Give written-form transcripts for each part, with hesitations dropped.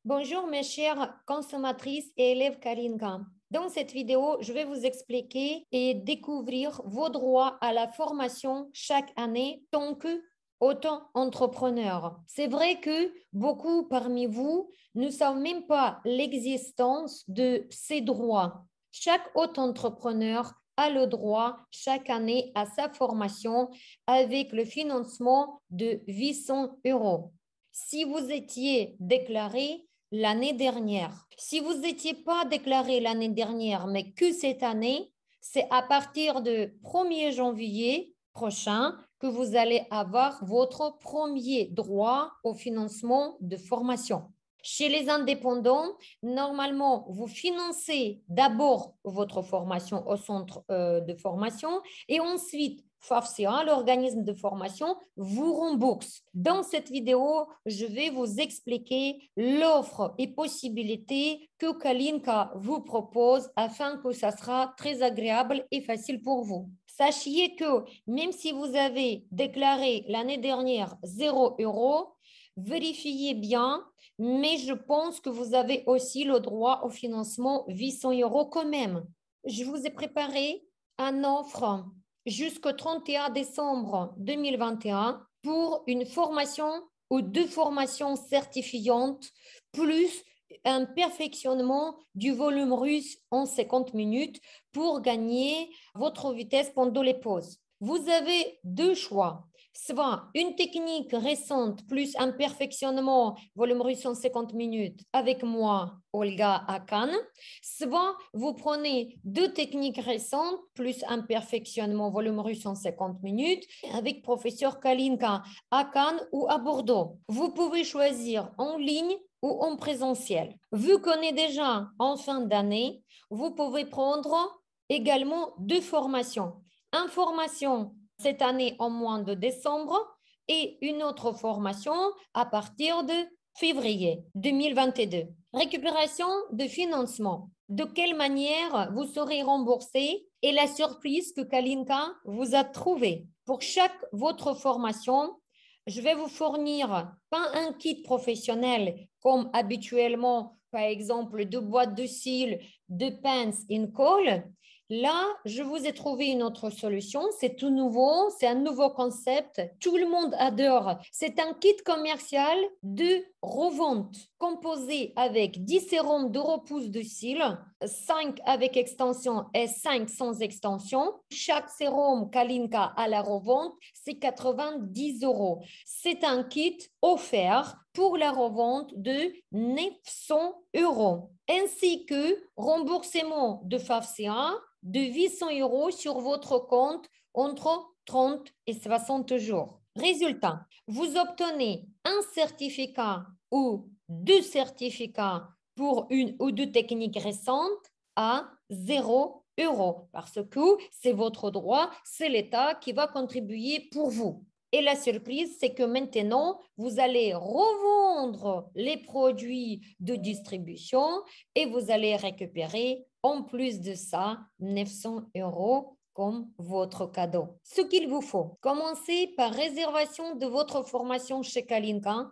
Bonjour mes chères consommatrices et élèves Kalinka. Dans cette vidéo, je vais vous expliquer et découvrir vos droits à la formation chaque année tant que auto-entrepreneur. C'est vrai que beaucoup parmi vous ne savent même pas l'existence de ces droits. Chaque auto-entrepreneur a le droit chaque année à sa formation avec le financement de 800 euros. Si vous étiez déclaré l'année dernière, si vous n'étiez pas déclaré l'année dernière, mais que cette année, c'est à partir du 1er janvier prochain que vous allez avoir votre premier droit au financement de formation. Chez les indépendants, normalement, vous financez d'abord votre formation au centre de formation et ensuite, FAFCA, l'organisme de formation, vous rembourse. Dans cette vidéo, je vais vous expliquer l'offre et possibilités que Kalinka vous propose afin que ça sera très agréable et facile pour vous. Sachez que même si vous avez déclaré l'année dernière 0 euros, vérifiez bien, mais je pense que vous avez aussi le droit au financement 800 euros quand même. Je vous ai préparé une offre jusqu'au 31 décembre 2021 pour une formation ou deux formations certifiantes, plus un perfectionnement du volume russe en 50 minutes pour gagner votre vitesse pendant les pauses. Vous avez deux choix, soit une technique récente plus un perfectionnement volume russe en 50 minutes avec moi, Olga Akan, soit vous prenez deux techniques récentes plus un perfectionnement volume russe en 50 minutes avec professeur Kalinka à Cannes ou à Bordeaux. Vous pouvez choisir en ligne ou en présentiel. Vu qu'on est déjà en fin d'année, vous pouvez prendre également deux formations. Une formation cette année en mois de décembre et une autre formation à partir de février 2022. Récupération de financement. De quelle manière vous serez remboursé et la surprise que Kalinka vous a trouvée. Pour chaque votre formation, je vais vous fournir pas un kit professionnel comme habituellement, par exemple, deux boîtes de cils, deux pens, une colle. Là, je vous ai trouvé une autre solution. C'est tout nouveau, c'est un nouveau concept. Tout le monde adore. C'est un kit commercial de revente composé avec 10 sérums de repousse de cils, 5 avec extension et 5 sans extension. Chaque sérum Kalinka à la revente, c'est 90 euros. C'est un kit offert pour la revente de 900 euros, ainsi que remboursement de FAFCA de 800 euros sur votre compte entre 30 et 60 jours. Résultat, vous obtenez un certificat ou deux certificats pour une ou deux techniques récentes à 0 euros parce que c'est votre droit, c'est l'État qui va contribuer pour vous. Et la surprise, c'est que maintenant, vous allez revendre les produits de distribution et vous allez récupérer en plus de ça 900 euros comme votre cadeau. Ce qu'il vous faut, commencez par réservation de votre formation chez Kalinka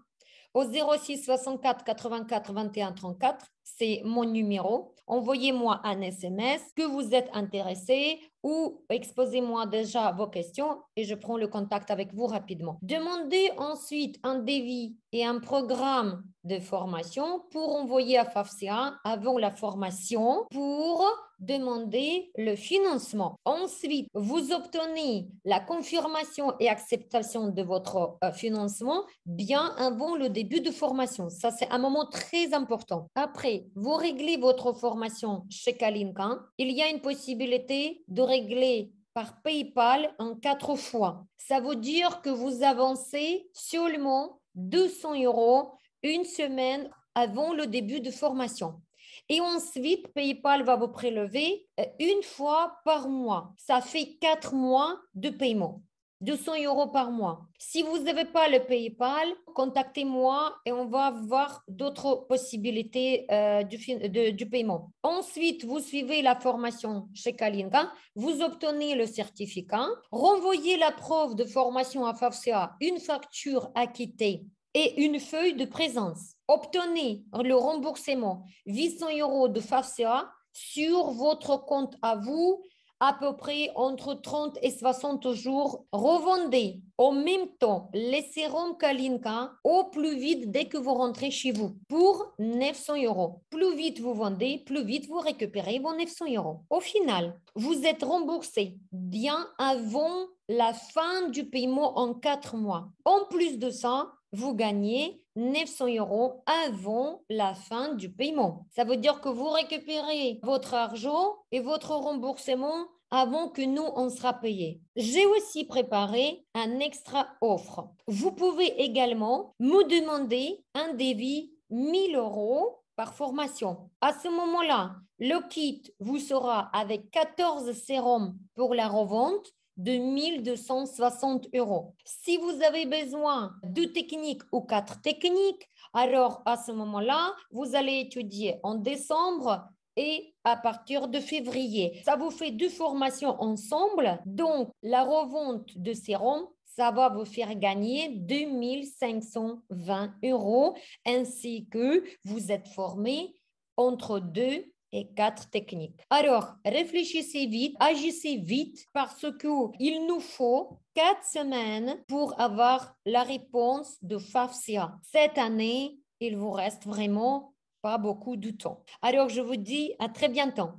au 06 64 84 21 34. C'est mon numéro. Envoyez-moi un SMS que vous êtes intéressé ou exposez-moi déjà vos questions et je prends le contact avec vous rapidement. Demandez ensuite un devis et un programme de formation pour envoyer à FAFCA avant la formation pour demander le financement. Ensuite, vous obtenez la confirmation et acceptation de votre financement bien avant le début de formation. Ça, c'est un moment très important. Après, vous réglez votre formation chez Kalinka. Il y a une possibilité de régler par PayPal en 4 fois. Ça veut dire que vous avancez seulement 200 euros une semaine avant le début de formation. Et ensuite, PayPal va vous prélever une fois par mois. Ça fait 4 mois de paiement. 200 euros par mois. Si vous n'avez pas le PayPal, contactez-moi et on va voir d'autres possibilités du paiement. Ensuite, vous suivez la formation chez Kalinka, vous obtenez le certificat, renvoyez la preuve de formation à FAFCA, une facture acquittée et une feuille de présence. obtenez le remboursement 800 € de FAFSA sur votre compte à vous, à peu près entre 30 et 60 jours. Revendez en même temps les sérums Kalinka au plus vite dès que vous rentrez chez vous pour 900 €. Plus vite vous vendez, plus vite vous récupérez vos 900 €. Au final, vous êtes remboursé bien avant la fin du paiement en 4 mois. En plus de ça, vous gagnez 900 € avant la fin du paiement. Ça veut dire que vous récupérez votre argent et votre remboursement avant que nous, on sera payé. J'ai aussi préparé un extra offre. Vous pouvez également me demander un devis 1000 € par formation. À ce moment-là, le kit vous sera avec 14 sérums pour la revente de 1260 €. Si vous avez besoin de techniques ou 4 techniques, alors à ce moment-là, vous allez étudier en décembre et à partir de février. Ça vous fait 2 formations ensemble. Donc, la revente de sérum, ça va vous faire gagner 2520 € ainsi que vous êtes formé entre 2 et 4 techniques. Alors, réfléchissez vite, agissez vite parce qu'il nous faut 4 semaines pour avoir la réponse de FAFSA. Cette année, il vous reste vraiment pas beaucoup de temps. Alors, je vous dis à très bientôt.